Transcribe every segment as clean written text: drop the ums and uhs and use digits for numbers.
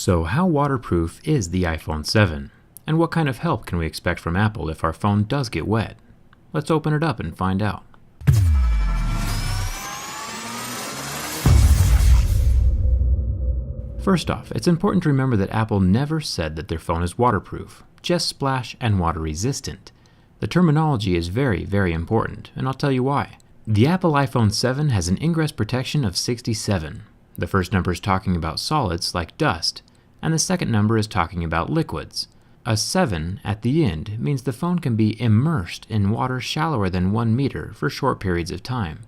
So how waterproof is the iPhone 7? And what kind of help can we expect from Apple if our phone does get wet? Let's open it up and find out. First off, it's important to remember that Apple never said that their phone is waterproof, just splash and water resistant. The terminology is very, very important, and I'll tell you why. The Apple iPhone 7 has an ingress protection of 67. The first number is talking about solids like dust, and the second number is talking about liquids. A 7 at the end means the phone can be immersed in water shallower than 1 meter for short periods of time,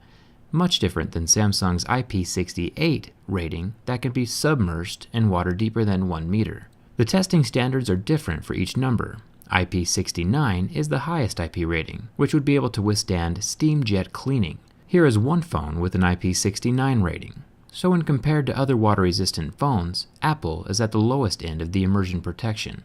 much different than Samsung's IP68 rating that can be submersed in water deeper than 1 meter. The testing standards are different for each number. IP69 is the highest IP rating, which would be able to withstand steam jet cleaning. Here is one phone with an IP69 rating. So when compared to other water-resistant phones, Apple is at the lowest end of the immersion protection.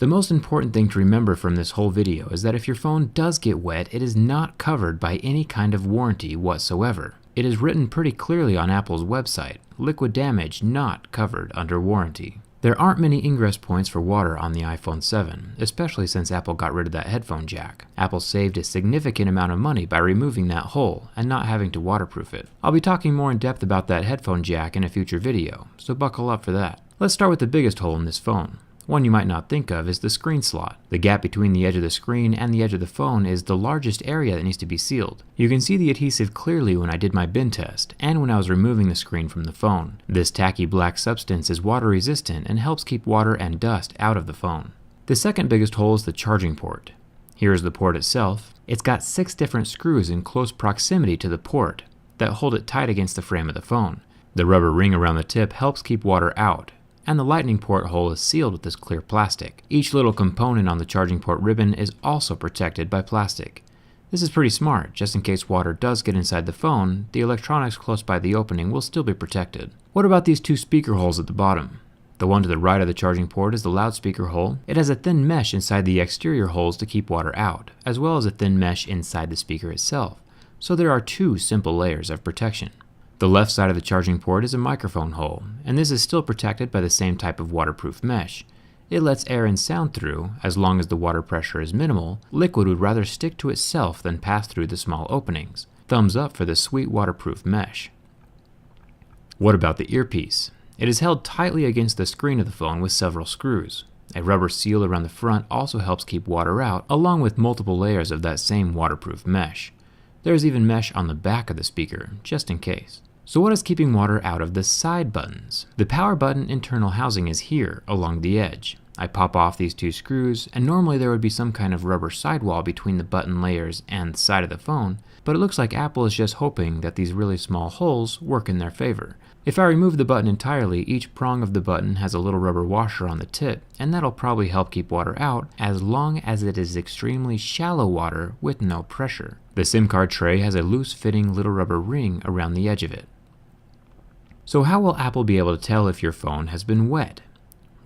The most important thing to remember from this whole video is that if your phone does get wet, it is not covered by any kind of warranty whatsoever. It is written pretty clearly on Apple's website, liquid damage not covered under warranty. There aren't many ingress points for water on the iPhone 7, especially since Apple got rid of that headphone jack. Apple saved a significant amount of money by removing that hole and not having to waterproof it. I'll be talking more in depth about that headphone jack in a future video, so buckle up for that. Let's start with the biggest hole in this phone. One you might not think of is the screen slot. The gap between the edge of the screen and the edge of the phone is the largest area that needs to be sealed. You can see the adhesive clearly when I did my bin test and when I was removing the screen from the phone. This tacky black substance is water resistant and helps keep water and dust out of the phone. The second biggest hole is the charging port. Here is the port itself. It's got 6 different screws in close proximity to the port that hold it tight against the frame of the phone. The rubber ring around the tip helps keep water out, and the lightning port hole is sealed with this clear plastic. Each little component on the charging port ribbon is also protected by plastic. This is pretty smart. Just in case water does get inside the phone, the electronics close by the opening will still be protected. What about these 2 speaker holes at the bottom? The one to the right of the charging port is the loudspeaker hole. It has a thin mesh inside the exterior holes to keep water out, as well as a thin mesh inside the speaker itself. So there are 2 simple layers of protection. The left side of the charging port is a microphone hole, and this is still protected by the same type of waterproof mesh. It lets air and sound through. As long as the water pressure is minimal, liquid would rather stick to itself than pass through the small openings. Thumbs up for the sweet waterproof mesh. What about the earpiece? It is held tightly against the screen of the phone with several screws. A rubber seal around the front also helps keep water out, along with multiple layers of that same waterproof mesh. There is even mesh on the back of the speaker, just in case. So what is keeping water out of the side buttons? The power button internal housing is here, along the edge. I pop off these 2 screws, and normally there would be some kind of rubber sidewall between the button layers and the side of the phone, but it looks like Apple is just hoping that these really small holes work in their favor. If I remove the button entirely, each prong of the button has a little rubber washer on the tip, and that'll probably help keep water out as long as it is extremely shallow water with no pressure. The SIM card tray has a loose-fitting little rubber ring around the edge of it. So how will Apple be able to tell if your phone has been wet?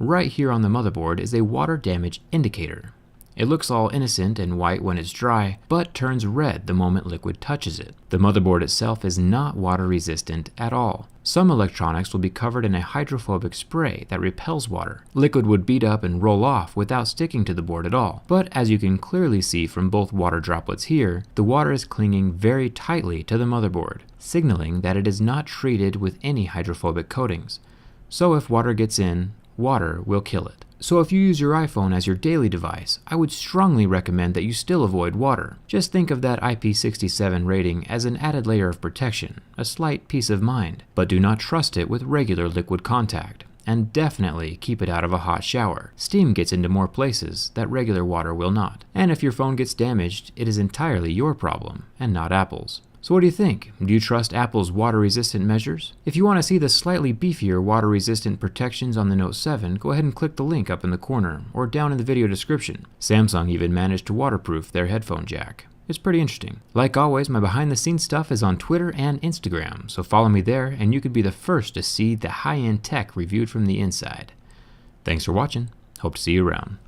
Right here on the motherboard is a water damage indicator. It looks all innocent and white when it's dry, but turns red the moment liquid touches it. The motherboard itself is not water resistant at all. Some electronics will be covered in a hydrophobic spray that repels water. Liquid would beat up and roll off without sticking to the board at all. But as you can clearly see from both water droplets here, the water is clinging very tightly to the motherboard, signaling that it is not treated with any hydrophobic coatings. So if water gets in, water will kill it. So if you use your iPhone as your daily device, I would strongly recommend that you still avoid water. Just think of that IP67 rating as an added layer of protection, a slight peace of mind, but do not trust it with regular liquid contact. And definitely keep it out of a hot shower. Steam gets into more places that regular water will not. And if your phone gets damaged, it is entirely your problem and not Apple's. So what do you think? Do you trust Apple's water-resistant measures? If you want to see the slightly beefier water-resistant protections on the Note 7, go ahead and click the link up in the corner or down in the video description. Samsung even managed to waterproof their headphone jack. It's pretty interesting. Like always, my behind-the-scenes stuff is on Twitter and Instagram, so follow me there and you could be the first to see the high-end tech reviewed from the inside. Thanks for watching. Hope to see you around.